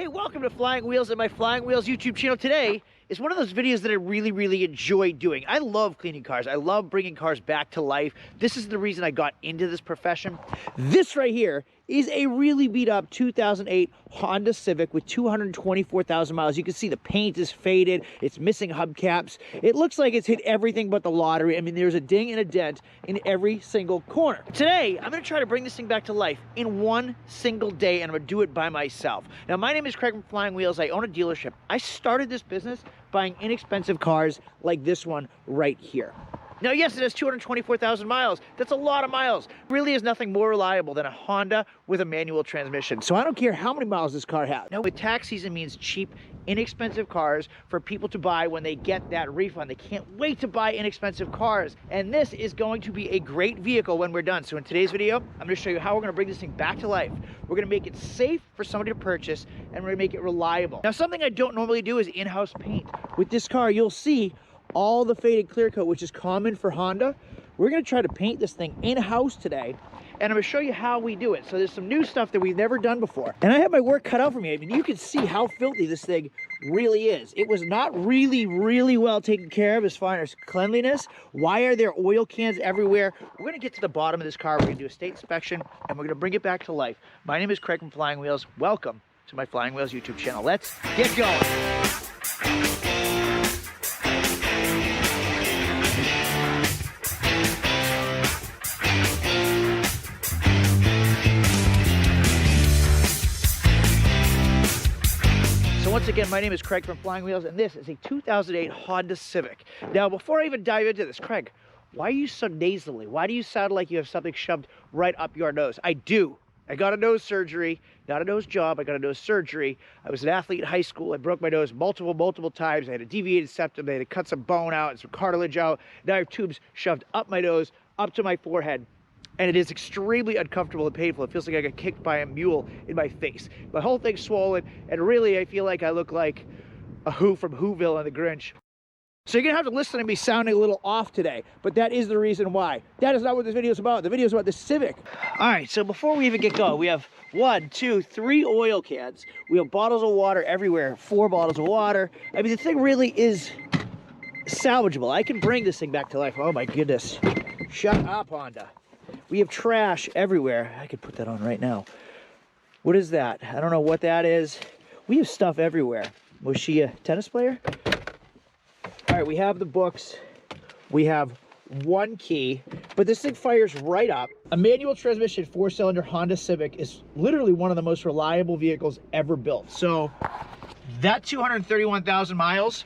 Hey, welcome to Flying Wheels and my Flying Wheels YouTube channel. Today is one of those videos that I really enjoy doing. I love cleaning cars. I love bringing cars back to life. This is the reason I got into this profession. This right here is a really beat up 2008 Honda Civic with 224,000 miles. You can see the paint is faded. It's missing hubcaps. It looks like it's hit everything but the lottery. I mean, there's a ding and a dent in every single corner. Today, I'm gonna try to bring this thing back to life in one single day, and I'm gonna do it by myself. Now, my name is Craig from Flying Wheels. I own a dealership. I started this business buying inexpensive cars like this one right here. Now, yes, it has 224,000 miles. That's a lot of miles. Really is nothing more reliable than a Honda with a manual transmission. So I don't care how many miles this car has. Now, with tax season means cheap, inexpensive cars for people to buy when they get that refund. They can't wait to buy inexpensive cars. And this is going to be a great vehicle when we're done. So in today's video, I'm gonna show you how we're gonna bring this thing back to life. We're gonna make it safe for somebody to purchase, and we're gonna make it reliable. Now, something I don't normally do is in-house paint. With this car, you'll see all the faded clear coat, which is common for Honda. We're gonna try to paint this thing in-house today, and I'm gonna show you how we do it. So there's some new stuff that we've never done before. And I have my work cut out for me. I mean, you can see how filthy this thing really is. It was not really well taken care of as far as cleanliness. Why are there oil cans everywhere? We're gonna get to the bottom of this car. We're gonna do a state inspection, and we're gonna bring it back to life. My name is Craig from Flying Wheels. Welcome to my Flying Wheels YouTube channel. Let's get going. Once again, my name is Craig from Flying Wheels, and this is a 2008 Honda Civic. Now, before I even dive into this, Craig, why are you so nasally? Why do you sound like you have something shoved right up your nose? I do. I got a nose surgery, not a nose job, I got a nose surgery. I was an athlete in high school. I broke my nose multiple times. I had a deviated septum. They had to cut some bone out and some cartilage out. Now I have tubes shoved up my nose, up to my forehead. And it is extremely uncomfortable and painful. It feels like I got kicked by a mule in my face. My whole thing's swollen, and really I feel like I look like a Who from Whoville and the Grinch. So you're gonna have to listen to me sounding a little off today, but that is the reason why. That is not what this video is about. The video is about the Civic. All right, so before we even get going, we have 1, 2, 3 oil cans. We have bottles of water everywhere, 4 bottles of water. I mean, the thing really is salvageable. I can bring this thing back to life. Oh my goodness. Shut up, Honda. We have trash everywhere. I could put that on right now. What is that? I don't know what that is. We have stuff everywhere. Was she a tennis player? All right, we have the books. We have 1 key, but this thing fires right up. A manual transmission 4-cylinder Honda Civic is literally one of the most reliable vehicles ever built. So that 231,000 miles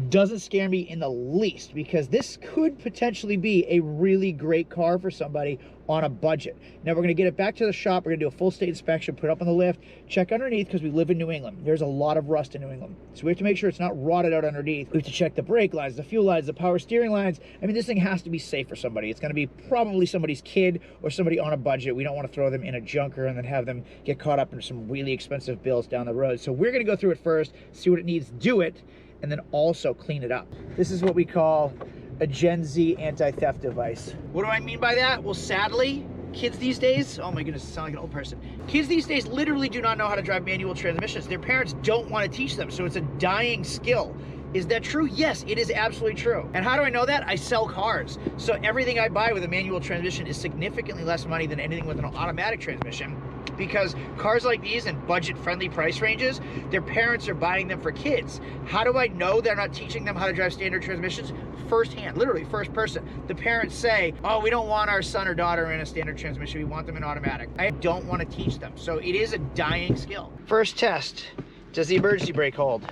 doesn't scare me in the least, because this could potentially be a really great car for somebody on a budget. Now we're going to get it back to the shop. We're going to do a full state inspection, put it up on the lift, check underneath, because we live in New England. There's a lot of rust in New England. So we have to make sure it's not rotted out underneath. We have to check the brake lines, the fuel lines, the power steering lines. I mean, this thing has to be safe for somebody. It's going to be probably somebody's kid or somebody on a budget. We don't want to throw them in a junker and then have them get caught up in some really expensive bills down the road. So we're going to go through it first, see what it needs, do it, and then also clean it up. This is what we call a Gen Z anti-theft device. What do I mean by that? Well, sadly, kids these days, oh my goodness, I sound like an old person. Kids these days literally do not know how to drive manual transmissions. Their parents don't want to teach them, so it's a dying skill. Is that true? Yes, it is absolutely true. And how do I know that? I sell cars. So everything I buy with a manual transmission is significantly less money than anything with an automatic transmission, because cars like these in budget-friendly price ranges, their parents are buying them for kids. How do I know they're not teaching them how to drive standard transmissions? Firsthand, literally first person. The parents say, oh, we don't want our son or daughter in a standard transmission, we want them in automatic. I don't want to teach them. So it is a dying skill. First test, does the emergency brake hold?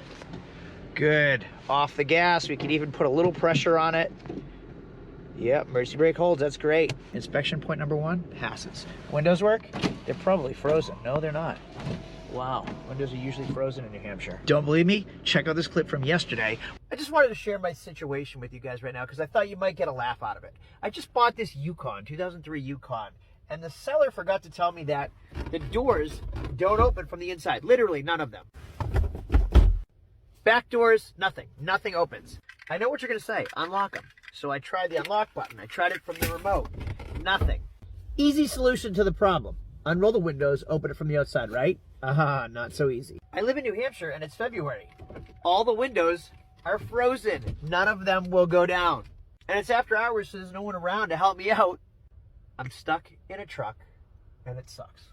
Good. Off the gas, we can even put a little pressure on it. Yep, emergency brake holds, that's great. Inspection point number 1, passes. Windows work? They're probably frozen. No, they're not. Wow, windows are usually frozen in New Hampshire. Don't believe me? Check out this clip from yesterday. I just wanted to share my situation with you guys right now because I thought you might get a laugh out of it. I just bought this Yukon, 2003 Yukon, and the seller forgot to tell me that the doors don't open from the inside. Literally, none of them. Back doors, nothing opens. I know what you're gonna say, unlock them. So I tried the unlock button. I tried it from the remote. Nothing. Easy solution to the problem. unroll the windows, open it from the outside, right? Aha, not so easy. I live in New Hampshire and it's February. All the windows are frozen. None of them will go down. And it's after hours, so there's no one around to help me out. I'm stuck in a truck and it sucks.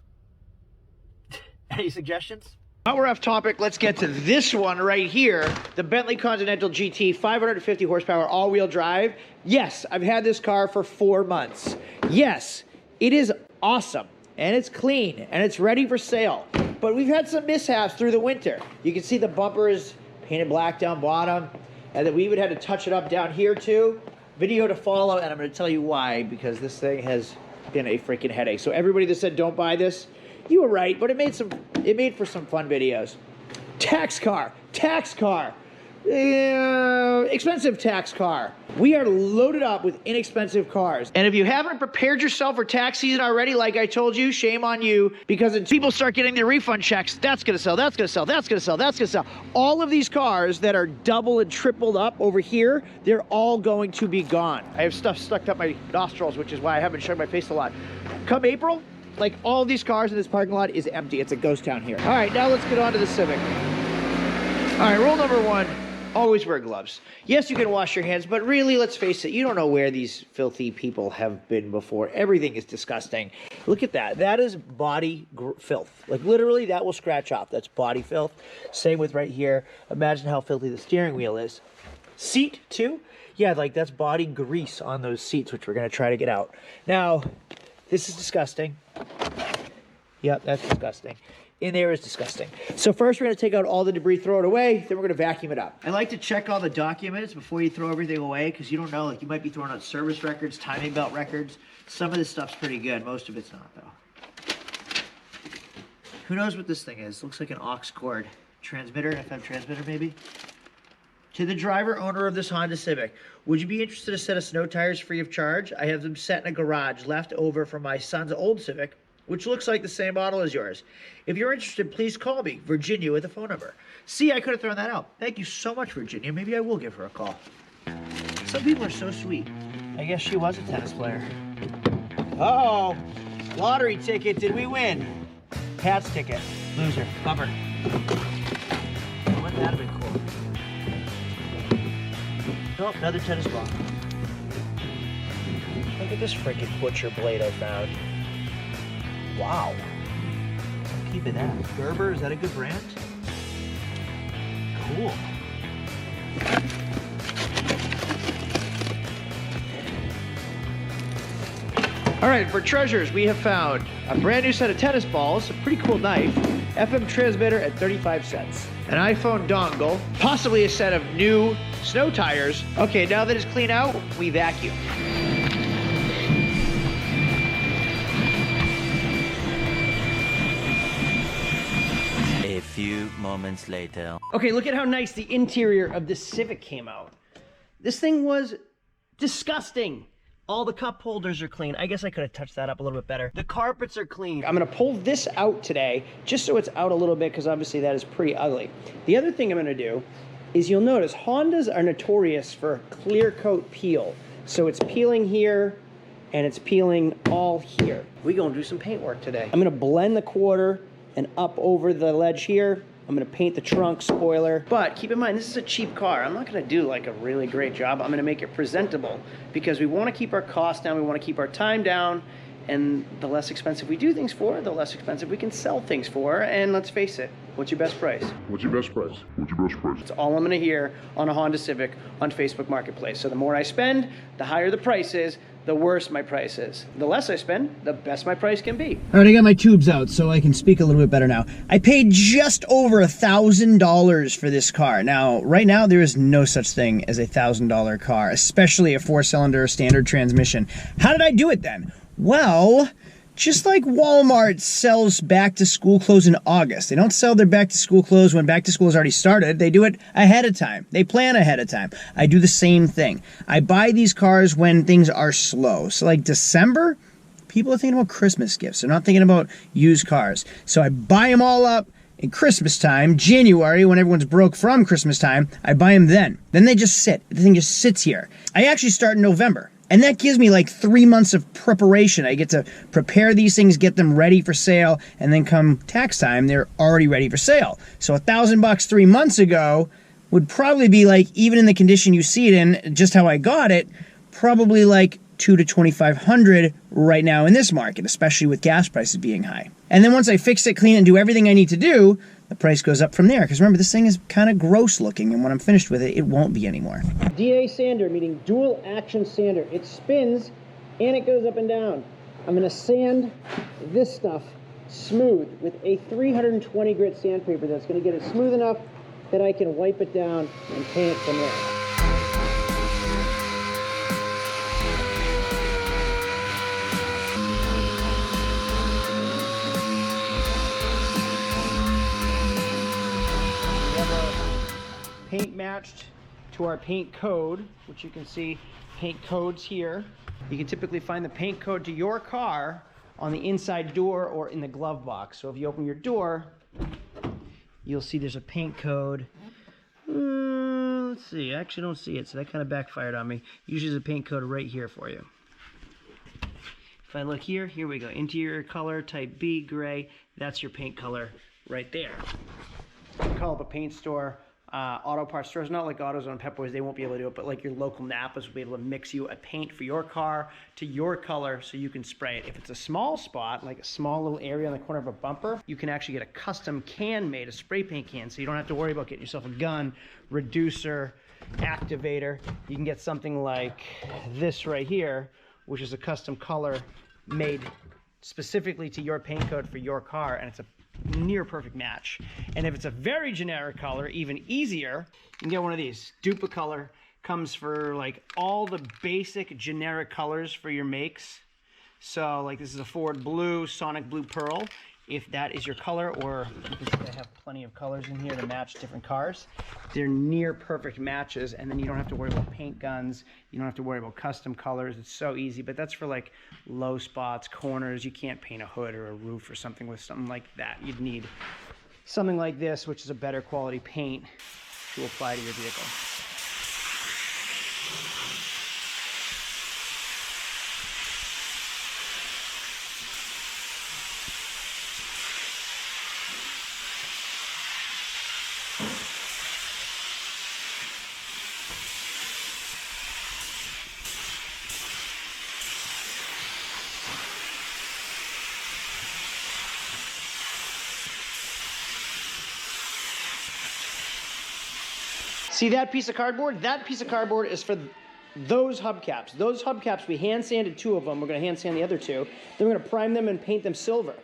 Any suggestions? Now we're off topic, let's get to this one right here. The Bentley Continental GT, 550 horsepower, all-wheel drive. Yes, I've had this car for 4 months. Yes, it is awesome, and it's clean, and it's ready for sale. But we've had some mishaps through the winter. You can see the bumper is painted black down bottom, and then we even had to touch it up down here too. Video to follow, and I'm gonna tell you why, because this thing has been a freaking headache. So everybody that said don't buy this, you were right, but it made for some fun videos. Tax car, expensive tax car. We are loaded up with inexpensive cars. And if you haven't prepared yourself for tax season already, like I told you, shame on you, because when people start getting their refund checks, that's gonna sell, that's gonna sell, that's gonna sell, that's gonna sell. All of these cars that are double and tripled up over here, they're all going to be gone. I have stuff stuck up my nostrils, which is why I haven't shown my face a lot. Come April, like all of these cars in this parking lot is empty. It's a ghost town here. All right, now let's get on to the Civic. All right, rule number one, always wear gloves. Yes, you can wash your hands, but really, let's face it, you don't know where these filthy people have been before. Everything is disgusting. Look at that. That is body filth. Like literally, that will scratch off. That's body filth. Same with right here. Imagine how filthy the steering wheel is. Seat too. Yeah, like that's body grease on those seats, which we're gonna try to get out. Now, this is disgusting. Yep, that's disgusting. In there is disgusting. So first we're gonna take out all the debris, throw it away, then we're gonna vacuum it up. I like to check all the documents before you throw everything away, because you don't know, like you might be throwing out service records, timing belt records. Some of this stuff's pretty good, most of it's not though. Who knows what this thing is? Looks like an aux cord transmitter, FM transmitter maybe? To the driver, owner of this Honda Civic, would you be interested in a set of snow tires free of charge? I have them set in a garage left over from my son's old Civic, which looks like the same model as yours. If you're interested, please call me, Virginia, with a phone number. See, I could have thrown that out. Thank you so much, Virginia. Maybe I will give her a call. Some people are so sweet. I guess she was a tennis player. Uh-oh, lottery ticket, did we win? Pat's ticket, loser, bummer. Wouldn't that have been cool? Oh, another tennis ball. Look at this freaking butcher blade I found. Wow. I'm keeping that. Gerber, is that a good brand? Cool. All right, for treasures, we have found a brand new set of tennis balls, a pretty cool knife, FM transmitter at 35 cents, an iPhone dongle, possibly a set of new snow tires. Okay, now that it's clean out, we vacuum. A few moments later. Okay, look at how nice the interior of this Civic came out. This thing was disgusting. All the cup holders are clean. I guess I could have touched that up a little bit better. The carpets are clean. I'm gonna pull this out today, just so it's out a little bit, because obviously that is pretty ugly. The other thing I'm gonna do is you'll notice Hondas are notorious for clear coat peel. So it's peeling here and it's peeling all here. We're gonna do some paint work today. I'm gonna blend the quarter and up over the ledge here. I'm gonna paint the trunk, spoiler. But keep in mind, this is a cheap car. I'm not gonna do like a really great job. I'm gonna make it presentable because we wanna keep our costs down, we wanna keep our time down, and the less expensive we do things for, the less expensive we can sell things for. And let's face it, what's your best price? What's your best price? What's your best price? That's all I'm gonna hear on a Honda Civic on Facebook Marketplace. So the more I spend, the higher the price is, the worse my price is. The less I spend, the best my price can be. All right, I got my tubes out so I can speak a little bit better now. I paid just over $1,000 for this car. Now, right now, there is no such thing as a $1,000 car, especially a 4-cylinder standard transmission. How did I do it then? Well, just like Walmart sells back-to-school clothes in August. They don't sell their back-to-school clothes when back-to-school has already started. They do it ahead of time. They plan ahead of time. I do the same thing. I buy these cars when things are slow. So like December, people are thinking about Christmas gifts. They're not thinking about used cars. So I buy them all up in Christmas time. January, when everyone's broke from Christmas time, I buy them then. Then they just sit. The thing just sits here. I actually start in November. And that gives me like 3 months of preparation. I get to prepare these things, get them ready for sale, and then come tax time, they're already ready for sale. So $1,000 3 months ago would probably be like, even in the condition you see it in, just how I got it, probably like $2,000 to $2,500 right now in this market, especially with gas prices being high. And then once I fix it, clean it, and do everything I need to do, the price goes up from there. Because remember, this thing is kind of gross looking, and when I'm finished with it, it won't be anymore. DA sander, meaning dual action sander. It spins and it goes up and down. I'm gonna sand this stuff smooth with a 320 grit sandpaper that's gonna get it smooth enough that I can wipe it down and paint it from there. Paint matched to our paint code, which you can see paint codes here. You can typically find the paint code to your car on the inside door or in the glove box. So if you open your door, you'll see there's a paint code. Let's see, I actually don't see it, so that kind of backfired on me. Usually there's a paint code right here for you. If I look here, here we go. Interior color, type B, gray. That's your paint color right there. Call up a paint store. Auto parts stores, not like AutoZone, Pep Boys, they won't be able to do it, but like your local Napas will be able to mix you a paint for your car to your color so you can spray it. If it's a small spot, like a small little area on the corner of a bumper, you can actually get a custom can made, a spray paint can, so you don't have to worry about getting yourself a gun, reducer, activator. You can get something like this right here, which is a custom color made specifically to your paint code for your car, and it's a near perfect match. And if it's a very generic color, even easier, you can get one of these. Duplicolor comes for like all the basic generic colors for your makes. So like this is a Ford Blue, Sonic Blue Pearl. If that is your color, or you can see I have plenty of colors in here to match different cars. They're near perfect matches, and then you don't have to worry about paint guns. You don't have to worry about custom colors. It's so easy, but that's for like low spots, corners. You can't paint a hood or a roof or something with something like that. You'd need something like this, which is a better quality paint to apply to your vehicle. See that piece of cardboard? That piece of cardboard is for those hubcaps. Those hubcaps, we hand sanded 2 of them. We're gonna hand sand the other 2. Then we're gonna prime them and paint them silver.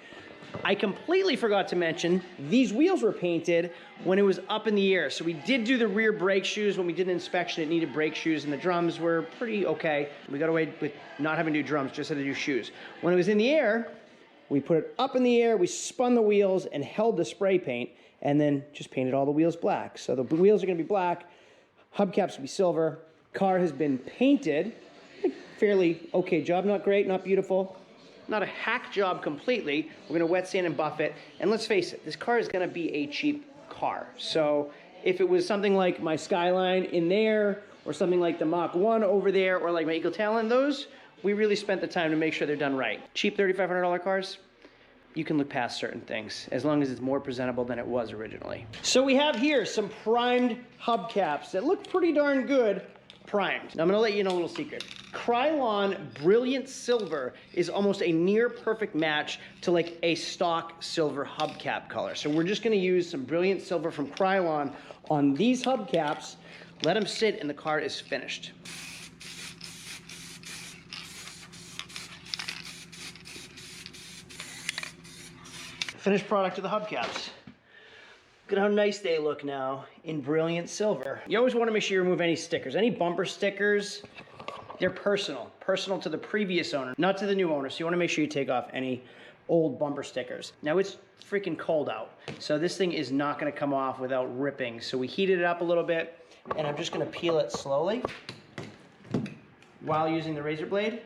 I completely forgot to mention, these wheels were painted when it was up in the air. So we did do the rear brake shoes. When we did an inspection, it needed brake shoes, and the drums were pretty okay. We got away with not having to do drums, just had to do shoes. When it was in the air, we put it up in the air, we spun the wheels and held the spray paint, and then just painted all the wheels black. So the wheels are gonna be black, hubcaps will be silver. Car has been painted, fairly okay job, not great, not beautiful. Not a hack job completely. We're gonna wet sand and buff it. And let's face it, this car is gonna be a cheap car. So if it was something like my Skyline in there, or something like the Mach 1 over there, or like my Eagle Talon, those, we really spent the time to make sure they're done right. Cheap $3,500 cars, you can look past certain things as long as it's more presentable than it was originally. So we have here some primed hubcaps that look pretty darn good primed. Now I'm gonna let you know a little secret. Krylon Brilliant Silver is almost a near perfect match to like a stock silver hubcap color. So we're just gonna use some Brilliant Silver from Krylon on these hubcaps, let them sit, and the car is finished. Finished product of the hubcaps. Look at how nice they look now in Brilliant Silver. You always want to make sure you remove any stickers. Any bumper stickers, they're personal to the previous owner, not to the new owner. So you want to make sure you take off any old bumper stickers. Now it's freaking cold out, so this thing is not going to come off without ripping. So we heated it up a little bit, and I'm just going to peel it slowly while using the razor blade.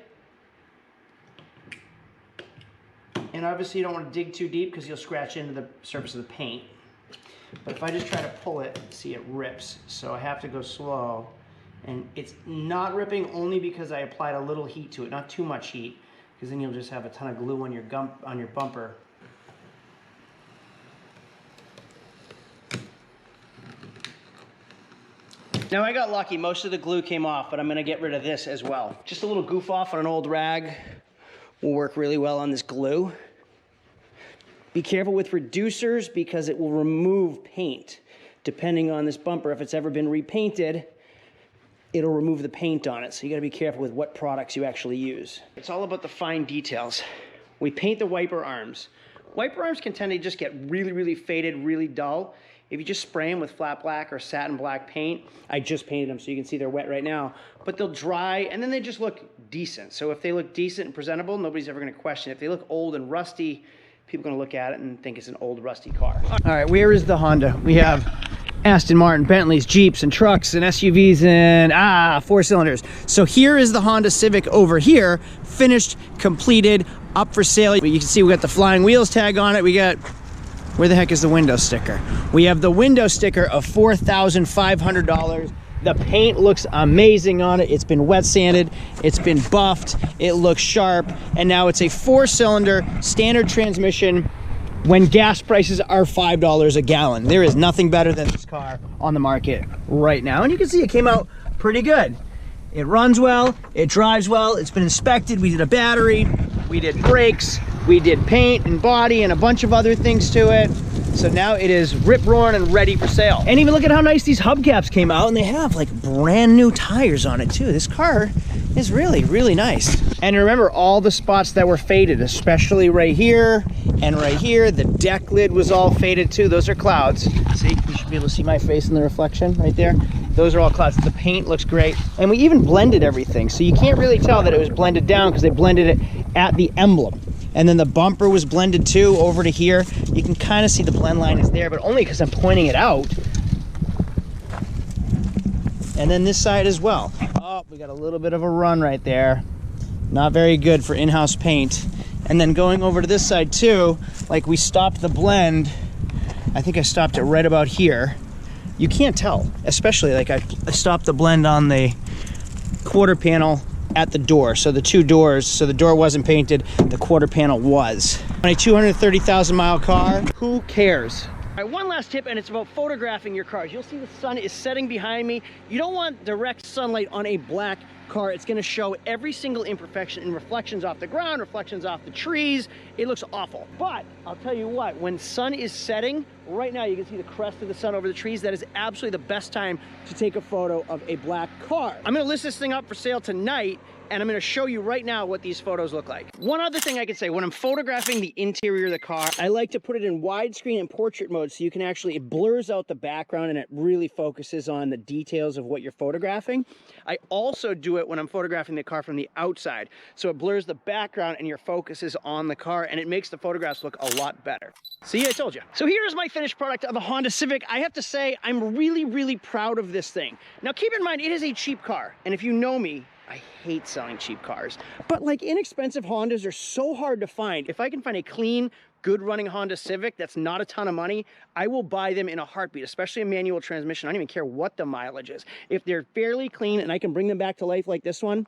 And obviously you don't want to dig too deep because you'll scratch into the surface of the paint. But if I just try to pull it, see, it rips. So I have to go slow And it's not ripping only because I applied a little heat to it, not too much heat, because then you'll just have a ton of glue on your bumper. Now I got lucky, most of the glue came off, but I'm gonna get rid of this as well. Just a little goof off on an old rag will work really well on this glue. Be careful with reducers because it will remove paint. Depending on this bumper, if it's ever been repainted, it'll remove the paint on it. So you gotta be careful with what products you actually use. It's all about the fine details. We paint the wiper arms. Wiper arms can tend to just get really, really faded, really dull. If you just spray them with flat black or satin black paint, I just painted them so you can see they're wet right now, but they'll dry and then they just look decent. So if they look decent and presentable, nobody's ever gonna question it. If they look old and rusty, people are gonna look at it and think it's an old rusty car. All right, where is the Honda? We have Aston Martin, Bentleys, Jeeps, and trucks, and SUVs, and 4 cylinders. So here is the Honda Civic over here, finished, completed, up for sale. You can see we got the flying wheels tag on it. We got, where the heck is the window sticker? We have the window sticker of $4,500. The paint looks amazing on it. It's been wet sanded, it's been buffed, it looks sharp, and now it's a 4-cylinder standard transmission when gas prices are $5 a gallon. There is nothing better than this car on the market right now. And you can see it came out pretty good. It runs well, it drives well, it's been inspected. We did a battery, we did brakes, we did paint and body and a bunch of other things to it. So now it is rip-roaring and ready for sale. And even look at how nice these hubcaps came out, and they have like brand new tires on it too. This car is really, really nice. And remember all the spots that were faded, especially right here and right here. The deck lid was all faded too. Those are clouds. See, you should be able to see my face in the reflection right there. Those are all clouds. The paint looks great. And we even blended everything. So you can't really tell that it was blended down because they blended it at the emblem. And then the bumper was blended too over to here. You can kind of see the blend line is there, but only because I'm pointing it out. And then this side as well. Oh, we got a little bit of a run right there. Not very good for in-house paint. And then going over to this side too, like we stopped the blend. I think I stopped it right about here. You can't tell, especially like I stopped the blend on the quarter panel at the door. So the 2 doors, so the door wasn't painted, the quarter panel was. On a 230,000 mile car, who cares? All right, one last tip, and it's about photographing your cars. You'll see the sun is setting behind me. You don't want direct sunlight on a black car. It's gonna show every single imperfection and reflections off the ground, reflections off the trees. It looks awful. But I'll tell you what, when sun is setting, right now you can see the crest of the sun over the trees. That is absolutely the best time to take a photo of a black car. I'm gonna list this thing up for sale tonight, and I'm gonna show you right now what these photos look like. One other thing I can say, when I'm photographing the interior of the car, I like to put it in widescreen and portrait mode so you can actually, it blurs out the background and it really focuses on the details of what you're photographing. I also do it when I'm photographing the car from the outside. So it blurs the background and your focus is on the car, and it makes the photographs look a lot better. See, I told you. So here's my finished product of the Honda Civic. I have to say, I'm really, really proud of this thing. Now keep in mind, it is a cheap car. And if you know me, I hate selling cheap cars. But like inexpensive Hondas are so hard to find. If I can find a clean, good running Honda Civic that's not a ton of money, I will buy them in a heartbeat, especially a manual transmission. I don't even care what the mileage is. If they're fairly clean and I can bring them back to life like this one,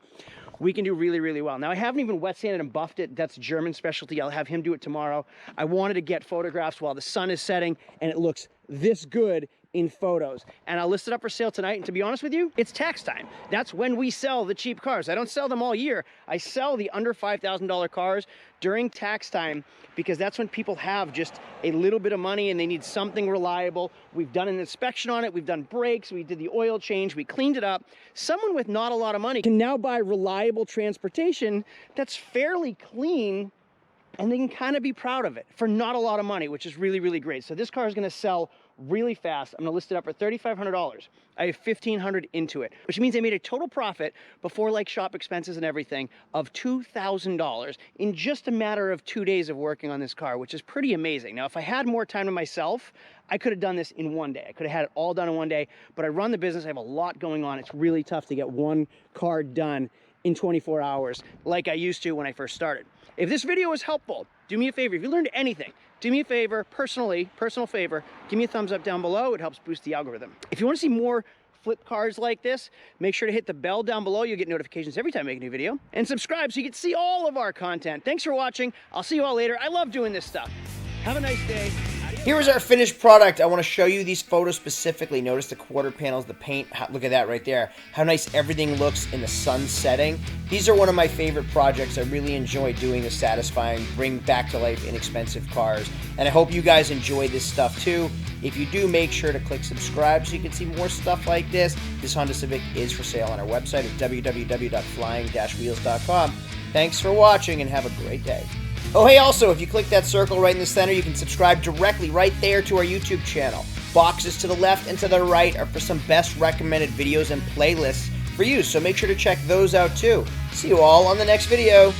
we can do really, really well. Now I haven't even wet sanded and buffed it. That's German specialty. I'll have him do it tomorrow. I wanted to get photographs while the sun is setting and it looks this good in photos, and I'll list it up for sale tonight. And to be honest with you, it's tax time. That's when we sell the cheap cars. I don't sell them all year. I sell the under $5,000 cars during tax time because that's when people have just a little bit of money and they need something reliable. We've done an inspection on it. We've done brakes. We did the oil change. We cleaned it up. Someone with not a lot of money can now buy reliable transportation that's fairly clean, and they can kind of be proud of it for not a lot of money, which is really, really great. So this car is going to sell really fast. I'm gonna list it up for $3,500. I have $1,500 into it, which means I made a total profit before like shop expenses and everything of $2,000 in just a matter of 2 days of working on this car, which is pretty amazing. Now, if I had more time to myself, I could have done this in one day. I could have had it all done in one day, but I run the business. I have a lot going on. It's really tough to get one car done in 24 hours like I used to when I first started. If this video was helpful, do me a favor. If you learned anything, do me a favor, personal favor, give me a thumbs up down below. It helps boost the algorithm. If you want to see more flip cars like this. Make sure to hit the bell down below. You'll get notifications every time I make a new video. And subscribe so you can see all of our content. Thanks for watching. I'll see you all later. I love doing this stuff. Have a nice day. Here is our finished product. I want to show you these photos specifically. Notice the quarter panels, the paint. Look at that right there. How nice everything looks in the sun setting. These are one of my favorite projects. I really enjoy doing the satisfying, bring back to life inexpensive cars. And I hope you guys enjoy this stuff too. If you do, make sure to click subscribe so you can see more stuff like this. This Honda Civic is for sale on our website at www.flying-wheels.com. Thanks for watching and have a great day. Oh, hey, also, if you click that circle right in the center, you can subscribe directly right there to our YouTube channel. Boxes to the left and to the right are for some best recommended videos and playlists for you, so make sure to check those out too. See you all on the next video.